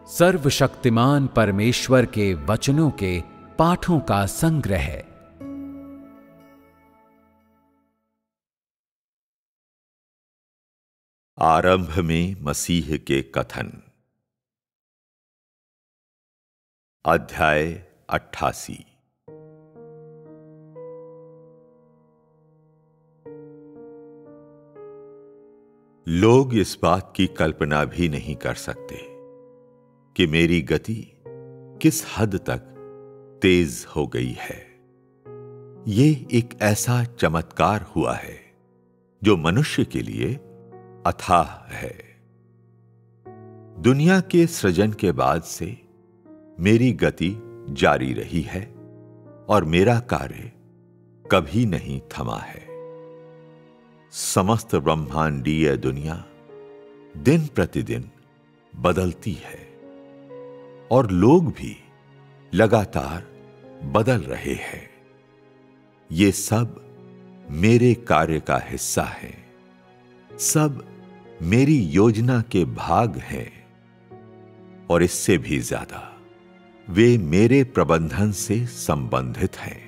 सर्वशक्तिमान परमेश्वर के वचनों के पाठों का संग्रह है। आरंभ में मसीह के कथन, अध्याय 88। लोग इस बात की कल्पना भी नहीं कर सकते कि मेरी गति किस हद तक तेज हो गई है। ये एक ऐसा चमत्कार हुआ है जो मनुष्य के लिए अथाह है। दुनिया के सृजन के बाद से मेरी गति जारी रही है और मेरा कार्य कभी नहीं थमा है। समस्त ब्रह्मांडीय दुनिया दिन प्रतिदिन बदलती है और लोग भी लगातार बदल रहे हैं। ये सब मेरे कार्य का हिस्सा है, सब मेरी योजना के भाग हैं और इससे भी ज्यादा वे मेरे प्रबंधन से संबंधित हैं।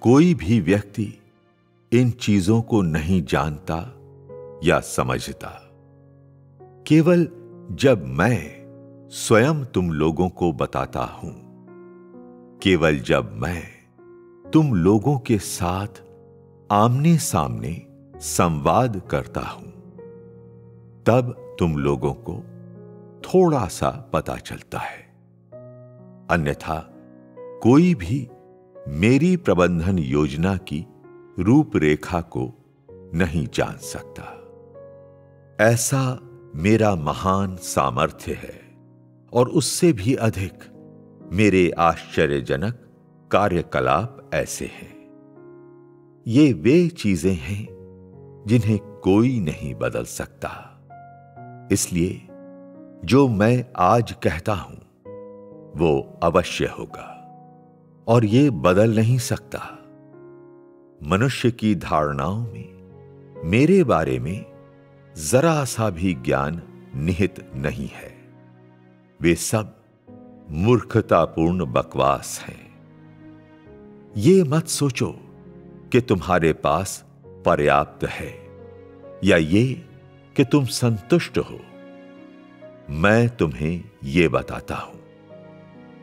कोई भी व्यक्ति इन चीजों को नहीं जानता या समझता। केवल जब मैं स्वयं तुम लोगों को बताता हूं, केवल जब मैं तुम लोगों के साथ आमने सामने संवाद करता हूं, तब तुम लोगों को थोड़ा सा पता चलता है। अन्यथा कोई भी मेरी प्रबंधन योजना की रूपरेखा को नहीं जान सकता। ऐसा मेरा महान सामर्थ्य है और उससे भी अधिक मेरे आश्चर्यजनक कार्यकलाप ऐसे हैं। ये वे चीजें हैं जिन्हें कोई नहीं बदल सकता। इसलिए जो मैं आज कहता हूं वो अवश्य होगा और ये बदल नहीं सकता। मनुष्य की धारणाओं में मेरे बारे में जरा सा भी ज्ञान निहित नहीं है। वे सब मूर्खतापूर्ण बकवास हैं। ये मत सोचो कि तुम्हारे पास पर्याप्त है या ये कि तुम संतुष्ट हो। मैं तुम्हें ये बताता हूं,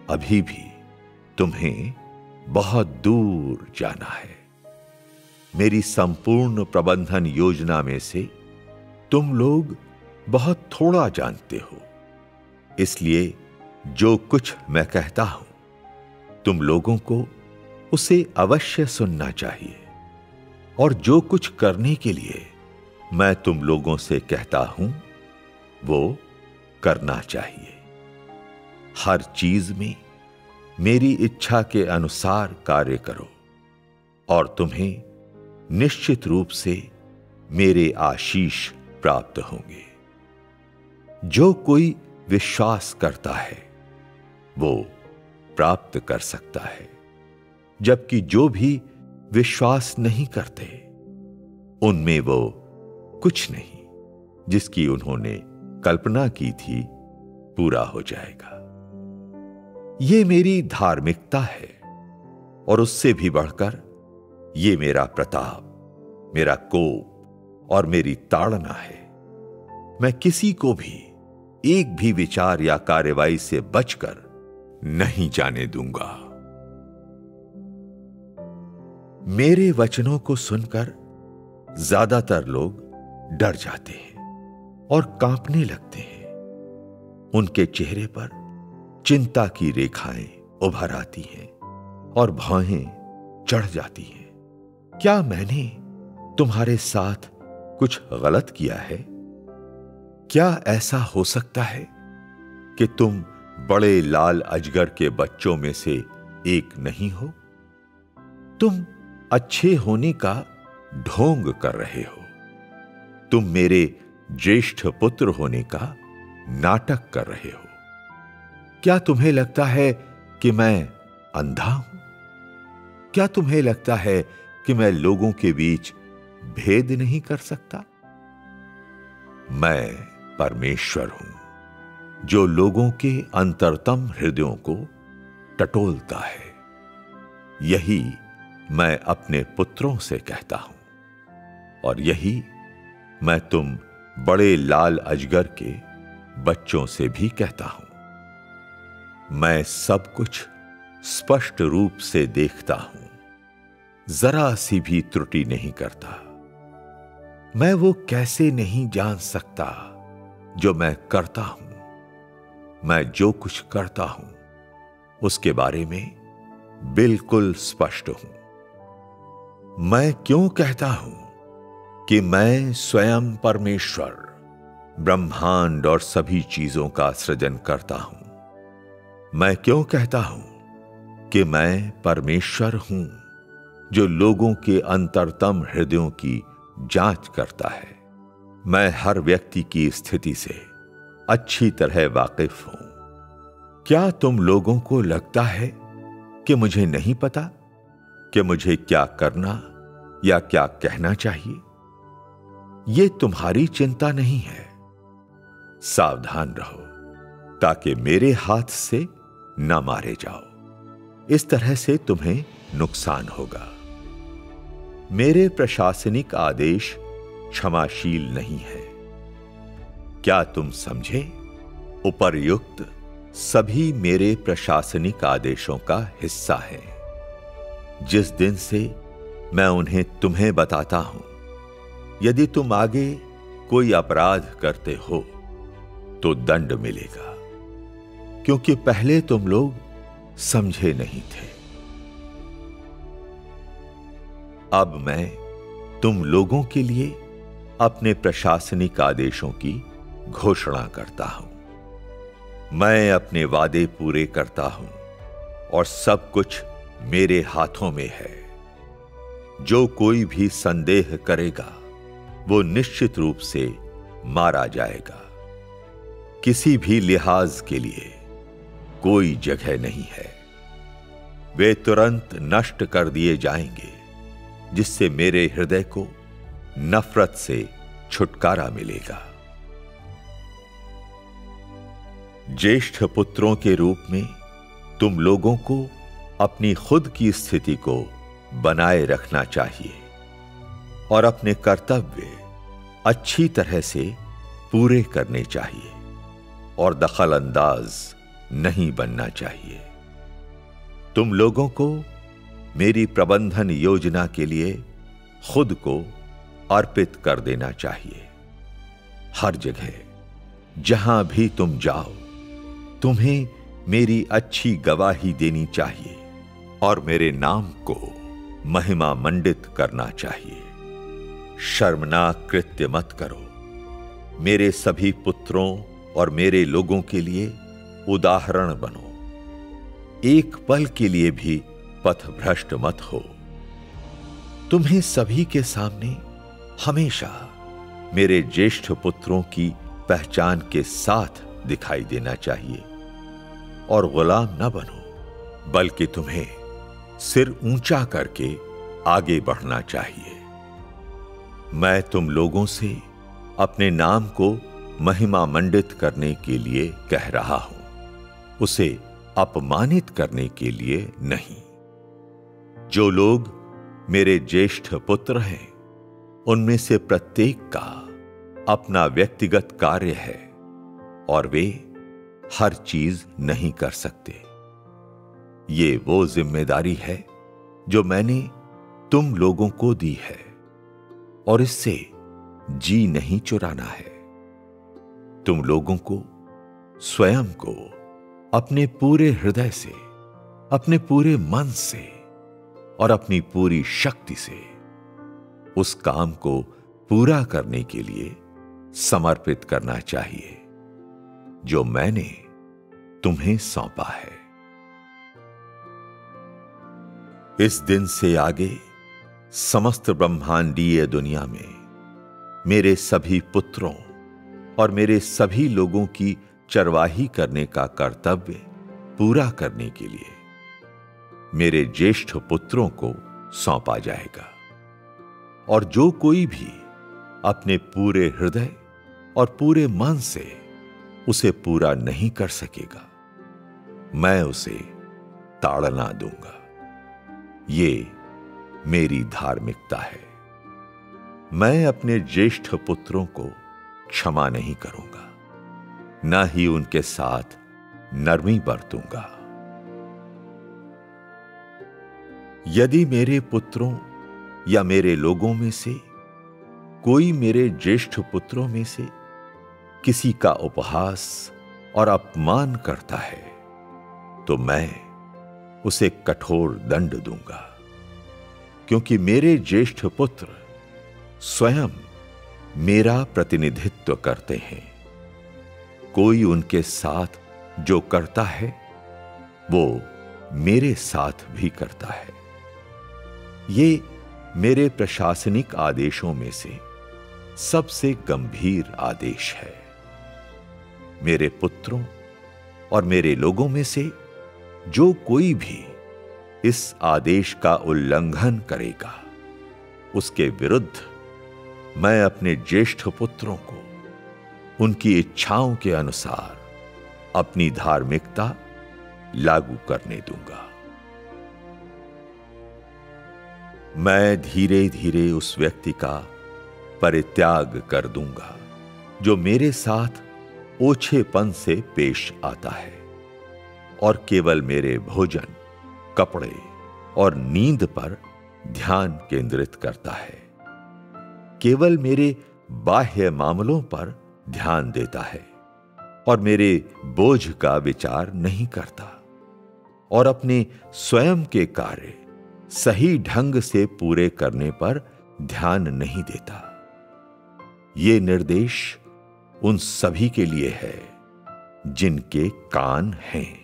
अभी भी तुम्हें बहुत दूर जाना है। मेरी संपूर्ण प्रबंधन योजना में से तुम लोग बहुत थोड़ा जानते हो। इसलिए जो कुछ मैं कहता हूं, तुम लोगों को उसे अवश्य सुनना चाहिए और जो कुछ करने के लिए मैं तुम लोगों से कहता हूं वो करना चाहिए। हर चीज में मेरी इच्छा के अनुसार कार्य करो और तुम्हें निश्चित रूप से मेरे आशीष प्राप्त होंगे। जो कोई विश्वास करता है वो प्राप्त कर सकता है, जबकि जो भी विश्वास नहीं करते उनमें वो कुछ नहीं जिसकी उन्होंने कल्पना की थी पूरा हो जाएगा। ये मेरी धार्मिकता है और उससे भी बढ़कर ये मेरा प्रताप, मेरा कोप और मेरी ताड़ना है। मैं किसी को भी एक भी विचार या कार्रवाई से बचकर नहीं जाने दूंगा। मेरे वचनों को सुनकर ज्यादातर लोग डर जाते हैं और कांपने लगते हैं। उनके चेहरे पर चिंता की रेखाएं उभर आती हैं और भौहें चढ़ जाती हैं। क्या मैंने तुम्हारे साथ कुछ गलत किया है? क्या ऐसा हो सकता है कि तुम बड़े लाल अजगर के बच्चों में से एक नहीं हो? तुम अच्छे होने का ढोंग कर रहे हो। तुम मेरे ज्येष्ठ पुत्र होने का नाटक कर रहे हो। क्या तुम्हें लगता है कि मैं अंधा हूं? क्या तुम्हें लगता है कि मैं लोगों के बीच भेद नहीं कर सकता? मैं परमेश्वर हूं जो लोगों के अंतरतम हृदयों को टटोलता है। यही मैं अपने पुत्रों से कहता हूं और यही मैं तुम बड़े लाल अजगर के बच्चों से भी कहता हूं। मैं सब कुछ स्पष्ट रूप से देखता हूं, जरा सी भी त्रुटि नहीं करता। मैं वो कैसे नहीं जान सकता जो मैं करता हूं। मैं जो कुछ करता हूं उसके बारे में बिल्कुल स्पष्ट हूं। मैं क्यों कहता हूं कि मैं स्वयं परमेश्वर, ब्रह्मांड और सभी चीजों का सृजन करता हूं। मैं क्यों कहता हूं कि मैं परमेश्वर हूं जो लोगों के अंतरतम हृदयों की जांच करता है। मैं हर व्यक्ति की स्थिति से अच्छी तरह वाकिफ हूं। क्या तुम लोगों को लगता है कि मुझे नहीं पता कि मुझे क्या करना या क्या कहना चाहिए? यह तुम्हारी चिंता नहीं है। सावधान रहो ताकि मेरे हाथ से न मारे जाओ। इस तरह से तुम्हें नुकसान होगा। मेरे प्रशासनिक आदेश क्षमाशील नहीं है। क्या तुम समझे? उपर्युक्त सभी मेरे प्रशासनिक आदेशों का हिस्सा है। जिस दिन से मैं उन्हें तुम्हें बताता हूं, यदि तुम आगे कोई अपराध करते हो तो दंड मिलेगा, क्योंकि पहले तुम लोग समझे नहीं थे। अब मैं तुम लोगों के लिए अपने प्रशासनिक आदेशों की घोषणा करता हूं। मैं अपने वादे पूरे करता हूं और सब कुछ मेरे हाथों में है। जो कोई भी संदेह करेगा वो निश्चित रूप से मारा जाएगा। किसी भी लिहाज के लिए कोई जगह नहीं है। वे तुरंत नष्ट कर दिए जाएंगे, जिससे मेरे हृदय को नफरत से छुटकारा मिलेगा। ज्येष्ठ पुत्रों के रूप में तुम लोगों को अपनी खुद की स्थिति को बनाए रखना चाहिए और अपने कर्तव्य अच्छी तरह से पूरे करने चाहिए और दखल अंदाज नहीं बनना चाहिए। तुम लोगों को मेरी प्रबंधन योजना के लिए खुद को अर्पित कर देना चाहिए। हर जगह जहां भी तुम जाओ, तुम्हें मेरी अच्छी गवाही देनी चाहिए और मेरे नाम को महिमा मंडित करना चाहिए। शर्मनाक कृत्य मत करो। मेरे सभी पुत्रों और मेरे लोगों के लिए उदाहरण बनो। एक पल के लिए भी पथभ्रष्ट मत हो। तुम्हें सभी के सामने हमेशा मेरे ज्येष्ठ पुत्रों की पहचान के साथ दिखाई देना चाहिए और गुलाम न बनो, बल्कि तुम्हें सिर ऊंचा करके आगे बढ़ना चाहिए। मैं तुम लोगों से अपने नाम को महिमा मंडित करने के लिए कह रहा हूं, उसे अपमानित करने के लिए नहीं। जो लोग मेरे ज्येष्ठ पुत्र हैं, उनमें से प्रत्येक का अपना व्यक्तिगत कार्य है और वे हर चीज नहीं कर सकते। ये वो जिम्मेदारी है जो मैंने तुम लोगों को दी है और इससे जी नहीं चुराना है। तुम लोगों को स्वयं को अपने पूरे हृदय से, अपने पूरे मन से और अपनी पूरी शक्ति से उस काम को पूरा करने के लिए समर्पित करना चाहिए जो मैंने तुम्हें सौंपा है। इस दिन से आगे समस्त ब्रह्मांडीय दुनिया में मेरे सभी पुत्रों और मेरे सभी लोगों की चरवाही करने का कर्तव्य पूरा करने के लिए मेरे ज्येष्ठ पुत्रों को सौंपा जाएगा। और जो कोई भी अपने पूरे हृदय और पूरे मन से उसे पूरा नहीं कर सकेगा, मैं उसे ताड़ना दूंगा। ये मेरी धार्मिकता है। मैं अपने ज्येष्ठ पुत्रों को क्षमा नहीं करूंगा, ना ही उनके साथ नरमी बरतूंगा। यदि मेरे पुत्रों या मेरे लोगों में से कोई मेरे ज्येष्ठ पुत्रों में से किसी का उपहास और अपमान करता है, तो मैं उसे कठोर दंड दूंगा, क्योंकि मेरे ज्येष्ठ पुत्र स्वयं मेरा प्रतिनिधित्व करते हैं। कोई उनके साथ जो करता है वो मेरे साथ भी करता है। ये मेरे प्रशासनिक आदेशों में से सबसे गंभीर आदेश है। मेरे पुत्रों और मेरे लोगों में से जो कोई भी इस आदेश का उल्लंघन करेगा, उसके विरुद्ध मैं अपने ज्येष्ठ पुत्रों को उनकी इच्छाओं के अनुसार अपनी धार्मिकता लागू करने दूंगा। मैं धीरे धीरे उस व्यक्ति का परित्याग कर दूंगा जो मेरे साथ ओछेपन से पेश आता है और केवल मेरे भोजन, कपड़े और नींद पर ध्यान केंद्रित करता है, केवल मेरे बाह्य मामलों पर ध्यान देता है और मेरे बोझ का विचार नहीं करता और अपने स्वयं के कार्य सही ढंग से पूरे करने पर ध्यान नहीं देता। ये निर्देश उन सभी के लिए है जिनके कान हैं।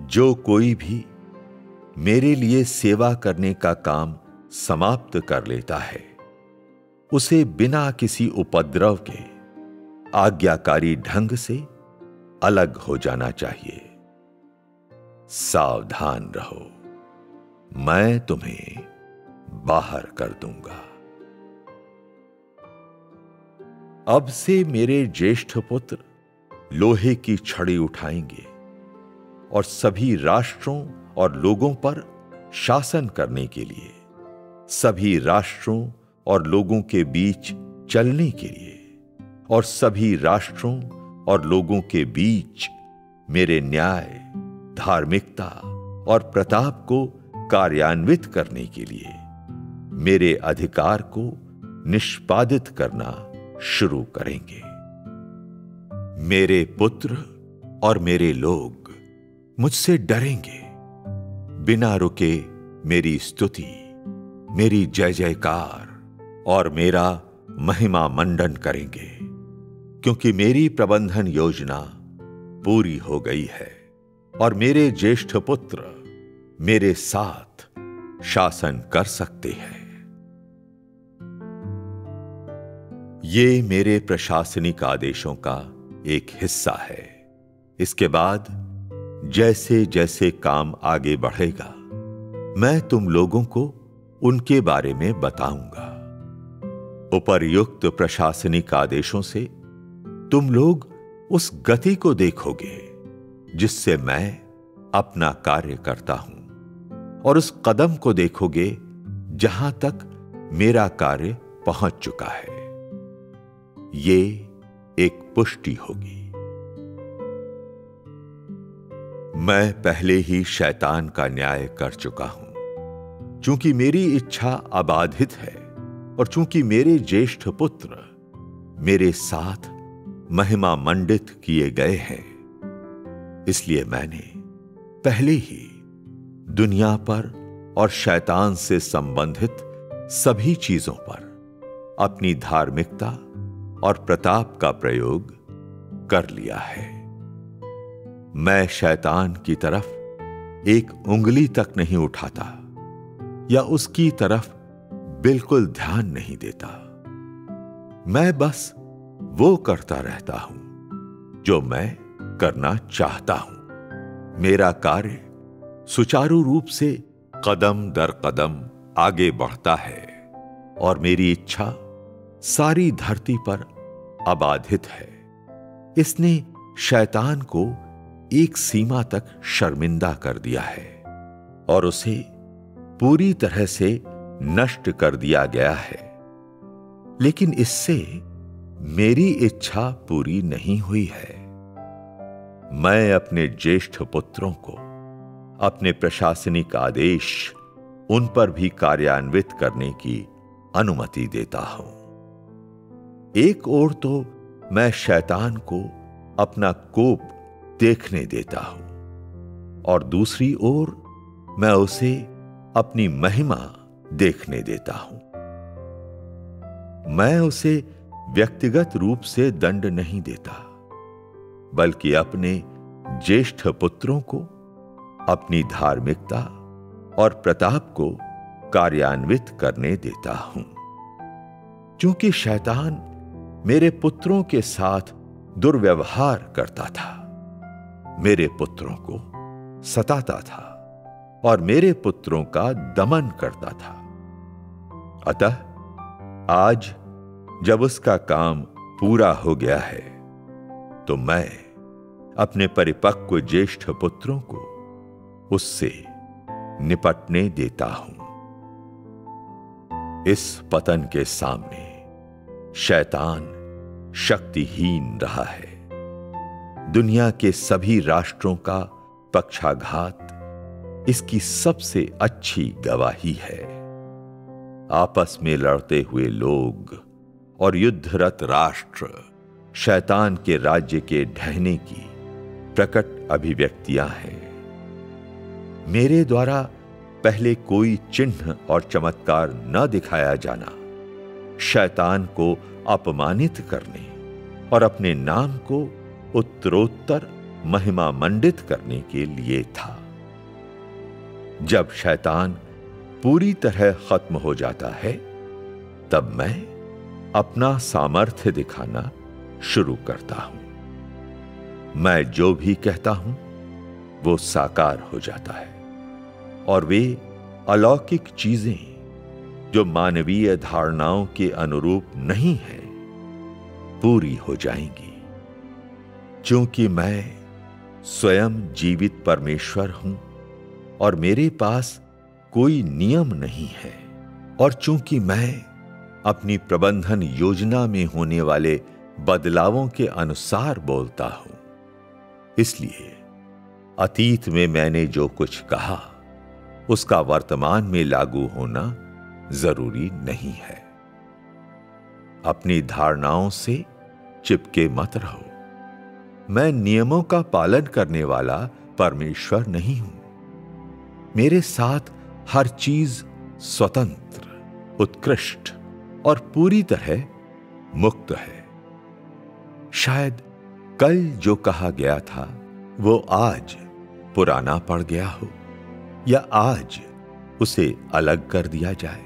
जो कोई भी मेरे लिए सेवा करने का काम समाप्त कर लेता है, उसे बिना किसी उपद्रव के आज्ञाकारी ढंग से अलग हो जाना चाहिए। सावधान रहो, मैं तुम्हें बाहर कर दूंगा। अब से मेरे ज्येष्ठ पुत्र लोहे की छड़ी उठाएंगे और सभी राष्ट्रों और लोगों पर शासन करने के लिए, सभी राष्ट्रों और लोगों के बीच चलने के लिए और सभी राष्ट्रों और लोगों के बीच मेरे न्याय, धार्मिकता और प्रताप को कार्यान्वित करने के लिए मेरे अधिकार को निष्पादित करना शुरू करेंगे। मेरे पुत्र और मेरे लोग मुझसे डरेंगे, बिना रुके मेरी स्तुति, मेरी जय जयकार और मेरा महिमा मंडन करेंगे, क्योंकि मेरी प्रबंधन योजना पूरी हो गई है और मेरे ज्येष्ठ पुत्र मेरे साथ शासन कर सकते हैं। ये मेरे प्रशासनिक आदेशों का एक हिस्सा है। इसके बाद जैसे जैसे काम आगे बढ़ेगा, मैं तुम लोगों को उनके बारे में बताऊंगा। उपर्युक्त प्रशासनिक आदेशों से तुम लोग उस गति को देखोगे जिससे मैं अपना कार्य करता हूं, और उस कदम को देखोगे जहां तक मेरा कार्य पहुंच चुका है। ये एक पुष्टि होगी। मैं पहले ही शैतान का न्याय कर चुका हूं। चूंकि मेरी इच्छा अबाधित है और चूंकि मेरे ज्येष्ठ पुत्र मेरे साथ महिमा मंडित किए गए हैं, इसलिए मैंने पहले ही दुनिया पर और शैतान से संबंधित सभी चीजों पर अपनी धार्मिकता और प्रताप का प्रयोग कर लिया है। मैं शैतान की तरफ एक उंगली तक नहीं उठाता या उसकी तरफ बिल्कुल ध्यान नहीं देता। मैं बस वो करता रहता हूं जो मैं करना चाहता हूं। मेरा कार्य सुचारू रूप से कदम दर कदम आगे बढ़ता है और मेरी इच्छा सारी धरती पर अबाधित है। इसने शैतान को एक सीमा तक शर्मिंदा कर दिया है और उसे पूरी तरह से नष्ट कर दिया गया है। लेकिन इससे मेरी इच्छा पूरी नहीं हुई है। मैं अपने ज्येष्ठ पुत्रों को अपने प्रशासनिक आदेश उन पर भी कार्यान्वित करने की अनुमति देता हूं। एक ओर तो मैं शैतान को अपना कोप देखने देता हूं और दूसरी ओर मैं उसे अपनी महिमा देखने देता हूं। मैं उसे व्यक्तिगत रूप से दंड नहीं देता, बल्कि अपने ज्येष्ठ पुत्रों को अपनी धार्मिकता और प्रताप को कार्यान्वित करने देता हूं। क्योंकि शैतान मेरे पुत्रों के साथ दुर्व्यवहार करता था, मेरे पुत्रों को सताता था और मेरे पुत्रों का दमन करता था। अतः आज जब उसका काम पूरा हो गया है, तो मैं अपने परिपक्व ज्येष्ठ पुत्रों को उससे निपटने देता हूं। इस पतन के सामने शैतान शक्तिहीन रहा है। दुनिया के सभी राष्ट्रों का पक्षाघात इसकी सबसे अच्छी गवाही है। आपस में लड़ते हुए लोग और युद्धरत राष्ट्र शैतान के राज्य के ढहने की प्रकट अभिव्यक्तियां हैं। मेरे द्वारा पहले कोई चिन्ह और चमत्कार न दिखाया जाना शैतान को अपमानित करने और अपने नाम को उत्तरोत्तर महिमा मंडित करने के लिए था। जब शैतान पूरी तरह खत्म हो जाता है, तब मैं अपना सामर्थ्य दिखाना शुरू करता हूं। मैं जो भी कहता हूं वो साकार हो जाता है और वे अलौकिक चीजें जो मानवीय धारणाओं के अनुरूप नहीं है पूरी हो जाएंगी। क्योंकि मैं स्वयं जीवित परमेश्वर हूं और मेरे पास कोई नियम नहीं है, और चूंकि मैं अपनी प्रबंधन योजना में होने वाले बदलावों के अनुसार बोलता हूं, इसलिए अतीत में मैंने जो कुछ कहा उसका वर्तमान में लागू होना जरूरी नहीं है। अपनी धारणाओं से चिपके मत रहो। मैं नियमों का पालन करने वाला परमेश्वर नहीं हूं। मेरे साथ हर चीज स्वतंत्र, उत्कृष्ट और पूरी तरह मुक्त है। शायद कल जो कहा गया था वो आज पुराना पड़ गया हो, या आज उसे अलग कर दिया जाए।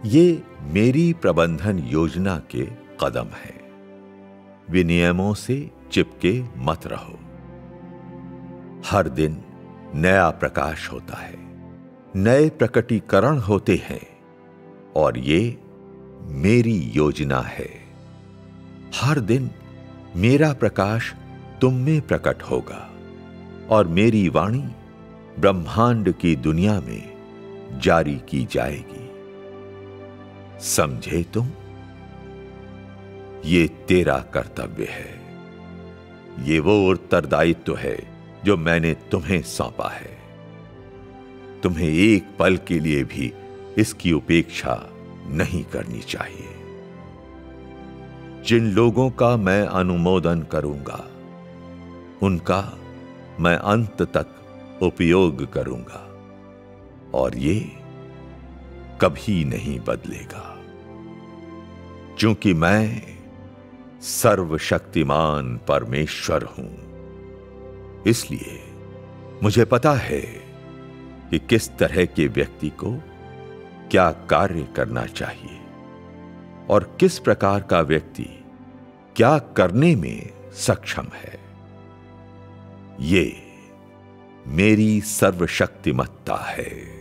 ये मेरी प्रबंधन योजना के कदम है। विनियमों से चिपके मत रहो। हर दिन नया प्रकाश होता है, नए प्रकटीकरण होते हैं, और ये मेरी योजना है। हर दिन मेरा प्रकाश तुम में प्रकट होगा और मेरी वाणी ब्रह्मांड की दुनिया में जारी की जाएगी। समझे तुम? ये तेरा कर्तव्य है। ये वो उत्तरदायित्व है जो मैंने तुम्हें सौंपा है। तुम्हें एक पल के लिए भी इसकी उपेक्षा नहीं करनी चाहिए। जिन लोगों का मैं अनुमोदन करूंगा, उनका मैं अंत तक उपयोग करूंगा, और ये कभी नहीं बदलेगा। क्योंकि मैं सर्वशक्तिमान परमेश्वर हूं, इसलिए मुझे पता है कि किस तरह के व्यक्ति को क्या कार्य करना चाहिए और किस प्रकार का व्यक्ति क्या करने में सक्षम है। ये मेरी सर्वशक्तिमत्ता है।